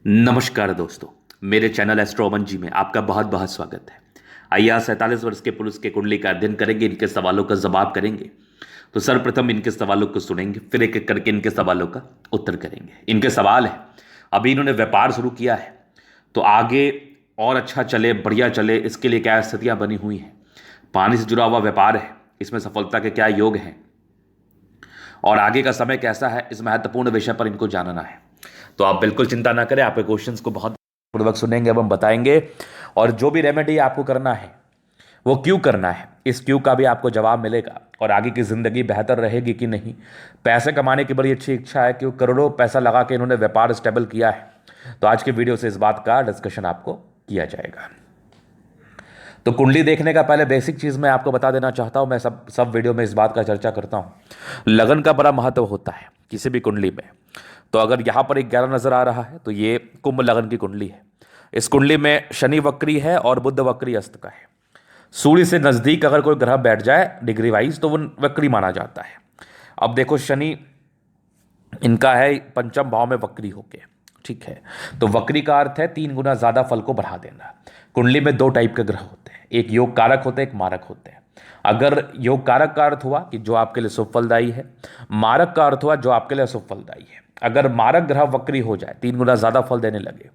नमस्कार दोस्तों। मेरे चैनल एस्ट्रोमन जी में आपका बहुत बहुत स्वागत है। आइए आज 47 वर्ष के पुरुष के कुंडली का अध्ययन करेंगे, इनके सवालों का जवाब करेंगे। तो सर्वप्रथम इनके सवालों को सुनेंगे, फिर एक एक करके इनके सवालों का उत्तर करेंगे। इनके सवाल है, अभी इन्होंने व्यापार शुरू किया है तो आगे और अच्छा चले, बढ़िया चले, इसके लिए क्या स्थितियां बनी हुई हैं। पानी से जुड़ा हुआ व्यापार है, इसमें सफलता के क्या योग हैं और आगे का समय कैसा है, इस महत्वपूर्ण विषय पर इनको जानना है। तो आप बिल्कुल चिंता ना करें, आपके क्वेश्चंस को बहुत पूर्वक सुनेंगे एवं बताएंगे। और जो भी रेमेडी आपको करना है वो क्यों करना है, इस क्यों का भी आपको जवाब मिलेगा और आगे की जिंदगी बेहतर रहेगी कि नहीं। पैसे कमाने की बड़ी अच्छी इच्छा है, क्यों करोड़ों पैसा लगा के इन्होंने व्यापार स्टेबल किया है। तो आज की वीडियो से इस बात का डिस्कशन आपको किया जाएगा। तो कुंडली देखने का पहले बेसिक चीज मैं आपको बता देना चाहता हूं। मैं सब सब वीडियो में इस बात का चर्चा करता हूं। लगन का बड़ा महत्व होता है किसी भी कुंडली में। तो अगर यहां पर एक 11 नजर आ रहा है तो ये कुंभ लगन की कुंडली है। इस कुंडली में शनि वक्री है और बुध वक्री अस्त का है। सूर्य से नजदीक अगर कोई ग्रह बैठ जाए डिग्री वाइज तो वो वक्री माना जाता है। अब देखो, शनि इनका है पंचम भाव में वक्री होके, ठीक है। तो वक्री का अर्थ है 3 गुना ज्यादा फल को बढ़ा देना। कुंडली में 2 टाइप के ग्रह होते हैं, एक योग कारक होते हैं, एक मारक होते हैं। अगर योग कारक का अर्थ हुआ कि जो आपके लिए शुभ फलदायी है, मारक का अर्थ हुआ जो आपके लिए अशुभ फलदायी है। अगर मारक ग्रह वक्री हो जाए, 3 गुना ज्यादा फल देने लगे,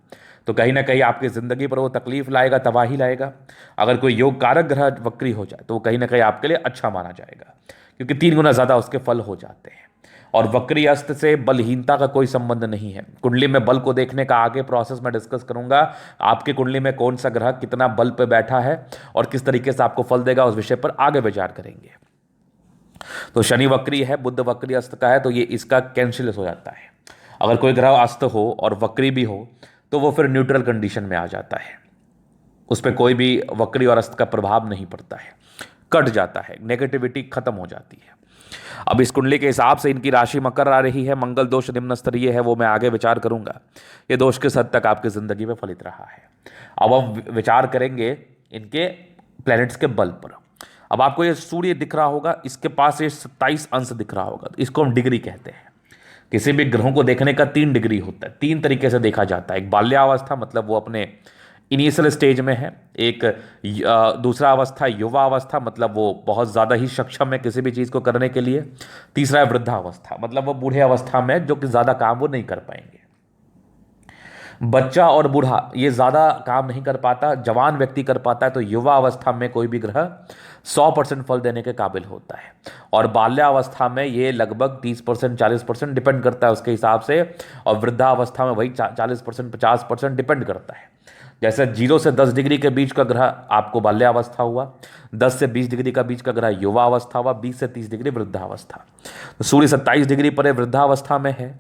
तो कहीं ना कहीं आपकी जिंदगी पर वो तकलीफ लाएगा, तबाही लाएगा। अगर कोई योग कारक ग्रह वक्री हो जाए तो वो कहीं ना कहीं आपके लिए अच्छा माना जाएगा, क्योंकि 3 गुना ज्यादा उसके फल हो जाते हैं। और वक्री अस्त से बलहीनता का कोई संबंध नहीं है। कुंडली में बल को देखने का आगे प्रोसेस मैं डिस्कस करूंगा। आपकी कुंडली में कौन सा ग्रह कितना बल पे बैठा है और किस तरीके से आपको फल देगा, उस विषय पर आगे विचार करेंगे। तो शनि वक्री है, बुध वक्री अस्त का है, तो ये इसका कैंसिल हो जाता है। अगर कोई ग्रह अस्त हो और वक्री भी हो तो वो फिर न्यूट्रल कंडीशन में आ जाता है, उस पर कोई भी वक्री और अस्त का प्रभाव नहीं पड़ता है, कट जाता है, नेगेटिविटी खत्म हो जाती है। अब इस कुंडली के हिसाब से इनकी राशि मकर आ रही है, मंगल दोष निम्न स्तरीय है, वो मैं आगे विचार करूंगा। ये दोष किस हद तक आपकी जिंदगी में फलित रहा है। अब हम विचार करेंगे इनके प्लैनेट्स के बल पर। अब आपको ये सूर्य दिख रहा होगा, इसके पास ये 27 अंश दिख रहा होगा, तो इसको हम डिग्री कहते हैं। किसी भी ग्रहों को देखने का 3 डिग्री होता है, 3 तरीके से देखा जाता है। एक बाल्यावस्था, मतलब वो अपने इनिशियल स्टेज में है। एक दूसरा अवस्था युवा अवस्था, मतलब वो बहुत ज़्यादा ही सक्षम है किसी भी चीज़ को करने के लिए। तीसरा है वृद्धावस्था, मतलब वो बूढ़े अवस्था में जो कि ज़्यादा काम वो नहीं कर पाएंगे। बच्चा और बूढ़ा ये ज़्यादा काम नहीं कर पाता, जवान व्यक्ति कर पाता है। तो युवा अवस्था में कोई भी ग्रह 100% फल देने के काबिल होता है, और बाल्यावस्था में ये लगभग 30% 40% डिपेंड करता है उसके हिसाब से, और वृद्धावस्था में वही 40% 50% डिपेंड करता है। जैसे 0 से 10 डिग्री के बीच का ग्रह आपको बाल्यावस्था हुआ, 10 से 20 डिग्री का बीच का ग्रह युवा अवस्था हुआ, 20 से 30 डिग्री वृद्धावस्था। तो सूर्य 27 डिग्री पर वृद्धावस्था में है,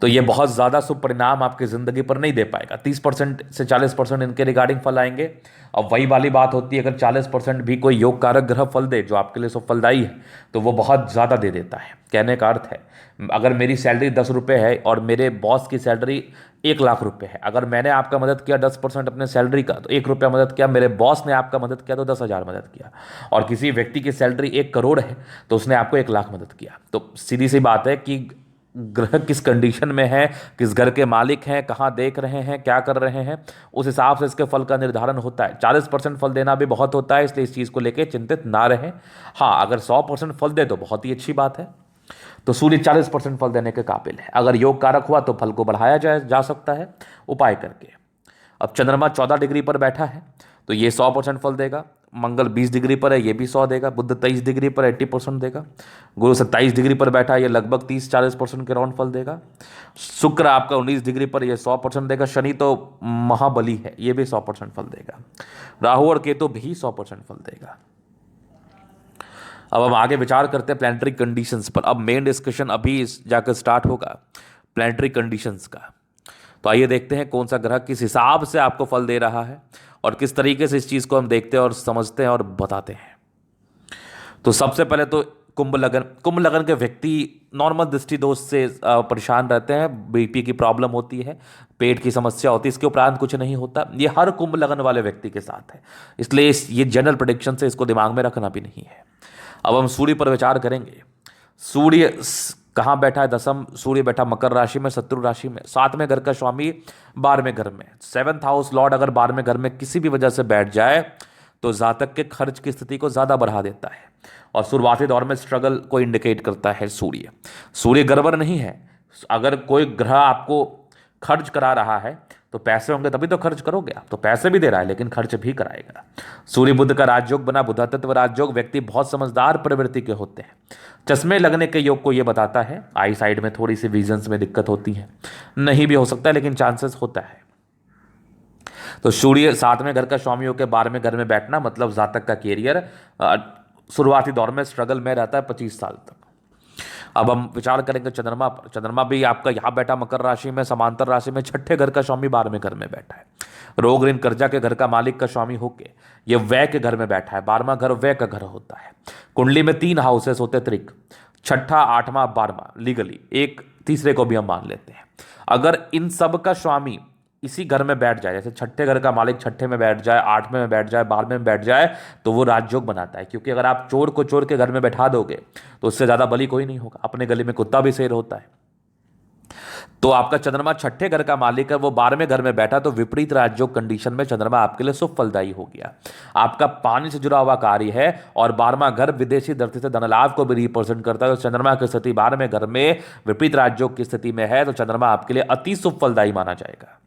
तो ये बहुत ज़्यादा शुभ परिणाम आपकी ज़िंदगी पर नहीं दे पाएगा। 30% से 40% इनके रिगार्डिंग फल आएंगे। अब वही वाली बात होती है, अगर 40% भी कोई योग कारक ग्रह फल दे जो आपके लिए शुभ फलदायी है, तो वो बहुत ज़्यादा दे देता है। कहने का अर्थ है, अगर मेरी सैलरी 10 रुपये है और मेरे बॉस की सैलरी 1 लाख रुपये है, अगर मैंने आपका मदद किया 10% अपने सैलरी का, तो 1 रुपया मदद किया, मेरे बॉस ने आपका मदद किया तो 10,000 मदद किया। और किसी व्यक्ति की सैलरी 1 करोड़ है तो उसने आपको 1 लाख मदद किया। तो सीधी सी बात है कि ग्रह किस कंडीशन में है, किस घर के मालिक हैं, कहाँ देख रहे हैं, क्या कर रहे हैं, उस हिसाब से इसके फल का निर्धारण होता है। 40% फल देना भी बहुत होता है, इसलिए इस चीज़ को लेकर चिंतित ना रहें। हाँ, अगर 100% फल दे तो बहुत ही अच्छी बात है। तो सूर्य 40% फल देने के काबिल है। अगर योग कारक हुआ तो फल को बढ़ाया जा सकता है उपाय करके। अब चंद्रमा 14 डिग्री पर बैठा है तो ये 100% फल देगा। मंगल 20 डिग्री पर है, ये भी 100 देगा। बुध 23 डिग्री पर 80% देगा। गुरु 27 डिग्री पर बैठा है, ये लगभग 30-40% के राउंड फल देगा। शुक्र आपका 19 डिग्री पर, ये 100% देगा। शनि तो महाबली है, ये भी 100% फल देगा। राहु और केतु भी 100% फल देगा। अब हम आगे विचार करते हैं प्लैनेटरी कंडीशंस पर। अब मेन डिस्कशन अभी जाकर स्टार्ट होगा प्लैनेटरी कंडीशंस का। तो आइए देखते हैं कौन सा ग्रह किस हिसाब से आपको फल दे रहा है और किस तरीके से इस चीज़ को हम देखते हैं और समझते हैं और बताते हैं। तो सबसे पहले तो कुंभ लगन के व्यक्ति नॉर्मल दृष्टि दोष से परेशान रहते हैं। बीपी की प्रॉब्लम होती है, पेट की समस्या होती है, इसके उपरांत कुछ नहीं होता। ये हर कुंभ लगन वाले व्यक्ति के साथ है, इसलिए ये जनरल प्रेडिक्शन से इसको दिमाग में रखना भी नहीं है। अब हम सूर्य पर विचार करेंगे। सूर्य कहाँ बैठा है? दसम सूर्य बैठा मकर राशि में, शत्रु राशि में। 7वें घर का स्वामी 12वें घर में। 7th हाउस लॉर्ड अगर 12वें घर में किसी भी वजह से बैठ जाए तो जातक के खर्च की स्थिति को ज्यादा बढ़ा देता है और शुरुआती दौर में स्ट्रगल को इंडिकेट करता है। सूर्य सूर्य गड़बड़ नहीं है। अगर कोई ग्रह आपको खर्च करा रहा है तो पैसे होंगे तभी तो खर्च करोगे आप, तो पैसे भी दे रहा है लेकिन खर्च भी कराएगा। सूर्य बुध का राजयोग बना, बुधातित्व राजयोग। व्यक्ति बहुत समझदार प्रवृत्ति के होते हैं। चश्मे लगने के योग को यह बताता है। आई साइड में थोड़ी सी विजन्स में दिक्कत होती है, नहीं भी हो सकता है लेकिन चांसेस होता है। तो सूर्य 7वें घर का स्वामी होकर 12वें घर में बैठना मतलब जातक का कैरियर शुरुआती दौर में स्ट्रगल में रहता है 25 साल तक। अब हम विचार करेंगे चंद्रमा पर। चंद्रमा भी आपका यहाँ बैठा मकर राशि में, समांतर राशि में, 6ठे घर का स्वामी 12वें घर में बैठा है। रोग ऋण कर्जा के घर का मालिक का स्वामी होके ये व्यय के घर में बैठा है। 12वां घर व्यय का घर होता है। कुंडली में 3 हाउसेस होते त्रिक, 6ठा, 8वां, 12वां, लीगली एक तीसरे को भी हम मान लेते हैं। अगर इन सब का स्वामी इसी घर में बैठ जाए, जैसे 6ठे घर का मालिक 6ठे में बैठ जाए, 8वें में बैठ जाए, 12वें में बैठ जाए, तो वो राजयोग बनाता है। क्योंकि अगर आप चोर को चोर के घर में बैठा दोगे तो उससे ज्यादा बली कोई नहीं होगा। अपने गले में कुत्ता भी शेर होता है। तो आपका चंद्रमा 6ठे घर का मालिक है, वो 12वें घर में बैठा, तो विपरीत राजयोग कंडीशन में चंद्रमा आपके लिए शुभ फलदायी हो गया। आपका पानी से जुड़ा हुआ कार्य है और 12वां घर विदेशी दृष्टि से धन लाभ को भी रिप्रेजेंट करता है। तो चंद्रमा की स्थिति 12वें घर में विपरीत राजयोग की स्थिति में है तो चंद्रमा आपके लिए अति शुभ फलदायी माना जाएगा,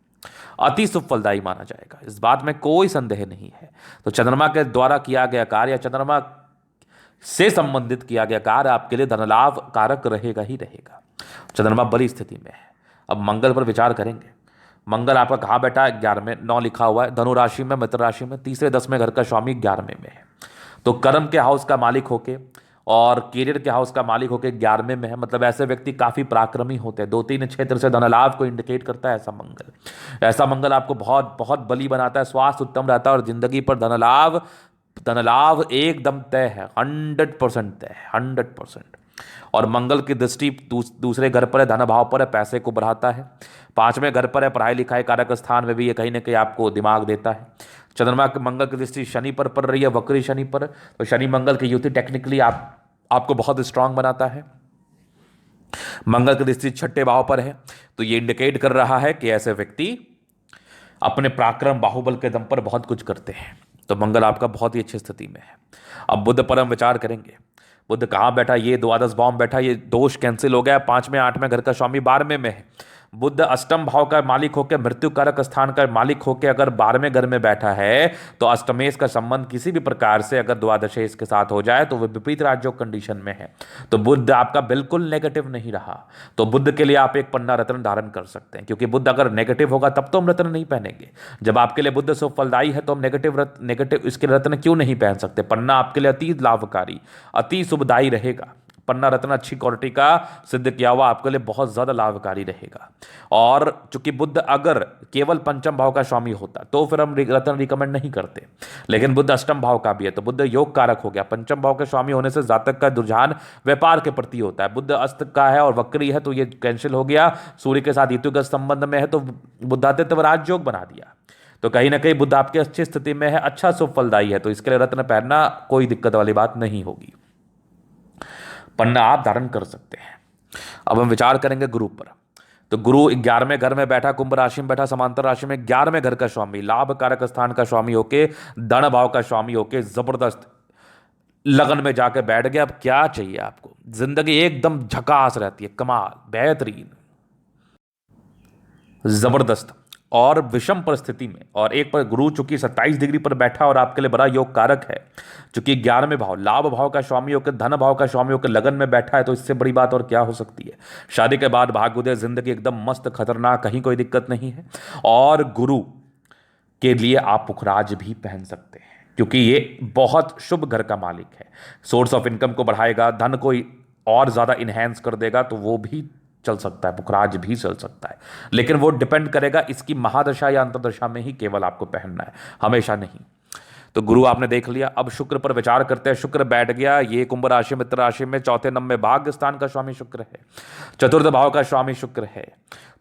अति शुभ फलदायी माना जाएगा। इस बात में कोई संदेह नहीं है। तो चंद्रमा के द्वारा किया गया कार्य या चंद्रमा से संबंधित किया गया कार्य आपके लिए धन लाभ कारक रहेगा ही रहेगा। चंद्रमा बड़ी स्थिति में है। अब मंगल पर विचार करेंगे। मंगल आपका कहाँ बैठा है? 11वें, 9 लिखा हुआ है। धनु राशि में, मित्र राशि में, तीसरे 10वें घर का स्वामी 11वें में है। तो कर्म के हाउस का मालिक होके और कैरियर के हाउस का मालिक होकर 11वें में है। मतलब ऐसे व्यक्ति काफी पराक्रमी होते हैं। 2-3 क्षेत्र से धन लाभ को इंडिकेट करता है ऐसा मंगल। ऐसा मंगल आपको बहुत बहुत बली बनाता है। स्वास्थ्य उत्तम रहता है और जिंदगी पर धन लाभ एकदम तय है, 100% तय है, 100%। और मंगल की दृष्टि दूसरे घर पर है, धन भाव पर है, पैसे को बढ़ाता है। 5वें घर पर है, पढ़ाई लिखाई कारक स्थान में भी ये कहीं ना कहीं आपको दिमाग देता है। चंद्रमा के मंगल की दृष्टि शनि पर पड़ रही है, वक्री शनि पर। तो शनि मंगल की युति टेक्निकली आपको बहुत स्ट्रांग बनाता है। मंगल की दृष्टि 6ठे भाव पर है तो ये इंडिकेट कर रहा है कि ऐसे व्यक्ति अपने पराक्रम बाहुबल के दम पर बहुत कुछ करते हैं। तो मंगल आपका बहुत ही अच्छी स्थिति में है। अब बुध पर हम विचार करेंगे। बुध कहाँ बैठा? ये द्वादश भाव में बैठा। ये दोष कैंसिल हो गया। 5वें 8वें घर का स्वामी 12वें में है। बुध अष्टम भाव का मालिक होकर, मृत्यु कारक स्थान का मालिक होकर अगर 12वें घर में बैठा है तो अष्टमेश का संबंध किसी भी प्रकार से अगर द्वादशेश के साथ हो जाए तो वह विपरीत राजयोग कंडीशन में है। तो बुध आपका बिल्कुल नेगेटिव नहीं रहा। तो बुध के लिए आप एक पन्ना रत्न धारण कर सकते हैं, क्योंकि बुध अगर नेगेटिव होगा तब तो हम रत्न नहीं पहनेंगे। जब आपके लिए बुध शुभ फलदायी है तो हम नेगेटिव इसके रत्न क्यों नहीं पहन सकते? पन्ना आपके लिए अति लाभकारी, अति शुभदायी रहेगा। पन्ना रत्न अच्छी क्वालिटी का सिद्ध किया हुआ आपके लिए बहुत ज्यादा लाभकारी रहेगा। और चूंकि बुध अगर केवल 5म भाव का स्वामी होता तो फिर हम रत्न रिकमेंड नहीं करते, लेकिन बुध अष्टम भाव का भी है तो बुध योग कारक हो गया। 5म भाव के स्वामी होने से जातक का रुझान व्यापार के प्रति होता है। बुध अस्त का है और वक्री है तो ये कैंसिल हो गया। सूर्य के साथ ऋतुगत संबंध में है तो बुधादित्य राजयोग बना दिया। तो कहीं ना कहीं बुध आपकी अच्छी स्थिति में है, अच्छा शुभ फलदायी है, तो इसके लिए रत्न पहनना कोई दिक्कत वाली बात नहीं होगी। पन्ना आप धारण कर सकते हैं। अब हम विचार करेंगे गुरु पर। तो गुरु 11वें घर में बैठा, कुंभ राशि में बैठा, समांतर राशि में, 11वें घर का स्वामी, लाभ कारक स्थान का स्वामी होके, धन भाव का स्वामी होके जबरदस्त लगन में जाकर बैठ गया। अब क्या चाहिए आपको? जिंदगी एकदम झकास रहती है, कमाल, बेहतरीन, जबरदस्त और विषम परिस्थिति में। और एक पर गुरु चूंकि 27 डिग्री पर बैठा और आपके लिए बड़ा योग कारक है, चूंकि 11वें भाव लाभ भाव का स्वामी होकर, धन भाव का स्वामी होकर लगन में बैठा है, तो इससे बड़ी बात और क्या हो सकती है? शादी के बाद भाग्योदय, जिंदगी एकदम मस्त, खतरनाक, कहीं कोई दिक्कत नहीं है। और गुरु के लिए आप पुखराज भी पहन सकते हैं क्योंकि ये बहुत शुभ घर का मालिक है। सोर्स ऑफ इनकम को बढ़ाएगा, धन को और ज्यादा इनहेंस कर देगा, तो वो भी चल सकता है, पुखराज भी चल सकता है। लेकिन वो डिपेंड करेगा इसकी महादशा या अंतरदशा में ही केवल आपको पहनना है, हमेशा नहीं। तो गुरु आपने देख लिया। अब शुक्र पर विचार करते हैं। शुक्र बैठ गया, ये कुंभ राशि मित्र राशि में चौथे नंबर में भाग्य स्थान का स्वामी शुक्र है, चतुर्थ भाव का स्वामी शुक्र है।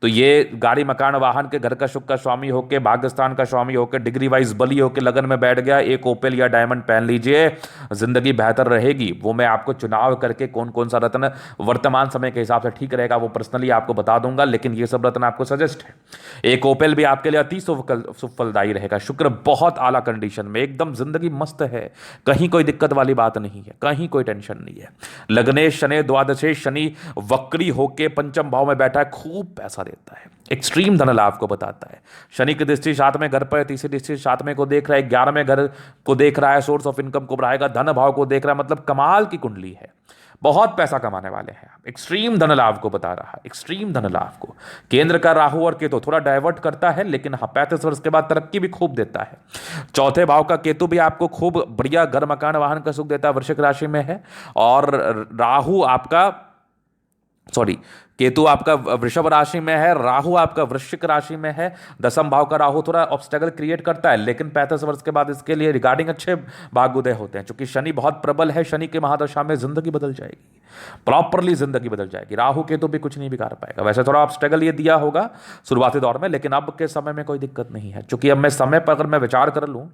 तो ये गाड़ी मकान वाहन के घर का शुक्र का स्वामी होकर, भाग्य स्थान का स्वामी होकर, डिग्री वाइज बली होकर लगन में बैठ गया। एक ओपेल या डायमंड पहन लीजिए, जिंदगी बेहतर रहेगी। वो मैं आपको चुनाव करके कौन कौन सा रत्न वर्तमान समय के हिसाब से ठीक रहेगा वो पर्सनली आपको बता दूंगा, लेकिन ये सब रत्न आपको सजेस्ट है। एक ओपेल भी आपके लिए अति सुफलदायी रहेगा। शुक्र बहुत आला कंडीशन में, एकदम जिंदगी मस्त है, कहीं कोई दिक्कत वाली बात नहीं है, कहीं कोई टेंशन नहीं है। लग्नेश शनि द्वादशेश शनि वक्री होके पंचम भाव में बैठा है, खूब पैसा देता है, एक्सट्रीम धन लाभ को बताता है। शनि की दृष्टि सातवें घर पर, तीसरी दृष्टि सातवें को देख रहा है, 11वें घर को देख रहा है, सोर्स ऑफ इनकम को बढ़ाएगा, धन भाव को देख रहा है, मतलब कमाल की कुंडली है। बहुत पैसा कमाने वाले हैं आप, एक्सट्रीम धन लाभ को बता रहा है, एक्सट्रीम धन लाभ को। केंद्र का राहु और केतु थोड़ा डाइवर्ट करता है, लेकिन हाँ 35 वर्ष के बाद तरक्की भी खूब देता है। चौथे भाव का केतु भी आपको खूब बढ़िया घर मकान वाहन का सुख देता है, वृश्चिक राशि में है। और राहु आपका केतु आपका वृषभ राशि में है, राहु आपका वृश्चिक राशि में है। दसम भाव का राहु थोड़ा ऑब्स्टेकल क्रिएट करता है, लेकिन 35 वर्ष के बाद इसके लिए रिगार्डिंग अच्छे भाग्योदय होते हैं। क्योंकि शनि बहुत प्रबल है, शनि के महादशा में जिंदगी बदल जाएगी, प्रॉपरली जिंदगी बदल जाएगी। राहु केतु भी कुछ नहीं बिगाड़ पाएगा। वैसे थोड़ा ऑब्स्टेकल ये दिया होगा शुरुआती दौर में, लेकिन अब के समय में कोई दिक्कत नहीं है। चूंकि अब मैं समय पर अगर मैं विचार कर लूँ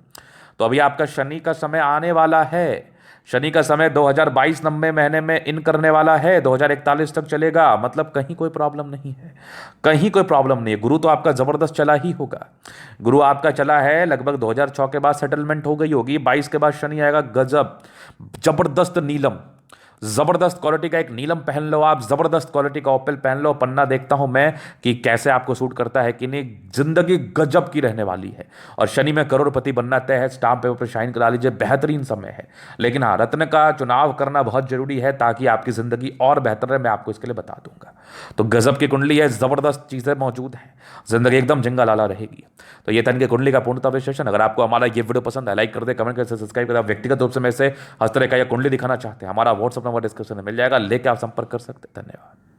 तो अभी आपका शनि का समय आने वाला है। शनि का समय 2022 नवंबर महीने में इन करने वाला है, 2041 तक चलेगा। मतलब कहीं कोई प्रॉब्लम नहीं है, कहीं कोई प्रॉब्लम नहीं है। गुरु तो आपका जबरदस्त चला ही होगा। गुरु आपका चला है लगभग 2006 के बाद सेटलमेंट हो गई होगी। 22 के बाद शनि आएगा, गजब जबरदस्त नीलम, जबरदस्त क्वालिटी का एक नीलम पहन लो आप, जबरदस्त क्वालिटी का ओपेल पहन लो। पन्ना देखता हूं मैं कि कैसे आपको सूट करता है कि नहीं। जिंदगी गजब की रहने वाली है और शनि में करोड़पति बनना तय है। स्टाम्प पेपर पर साइन करा लीजिए, बेहतरीन समय है। लेकिन हाँ, रत्न का चुनाव करना बहुत जरूरी है ताकि आपकी जिंदगी और बेहतर रहे। मैं आपको इसके लिए बता दूंगा। तो गजब की कुंडली है, जबरदस्त चीजें मौजूद हैं, जिंदगी एकदम जिंगा लाला रहेगी। तो ये था इनकी कुंडली का पूर्णतः विश्लेषण। अगर आपको हमारा ये वीडियो पसंद है, लाइक कर दे, कमेंट कर, सब्सक्राइब कर। व्यक्तिगत रूप से मैं से हस्तरेखा या कुंडली दिखाना चाहते हैं, हमारा व्हाट्सअप नंबर डिस्क्रिप्शन में मिल जाएगा, लेके आप संपर्क कर सकते हैं। धन्यवाद।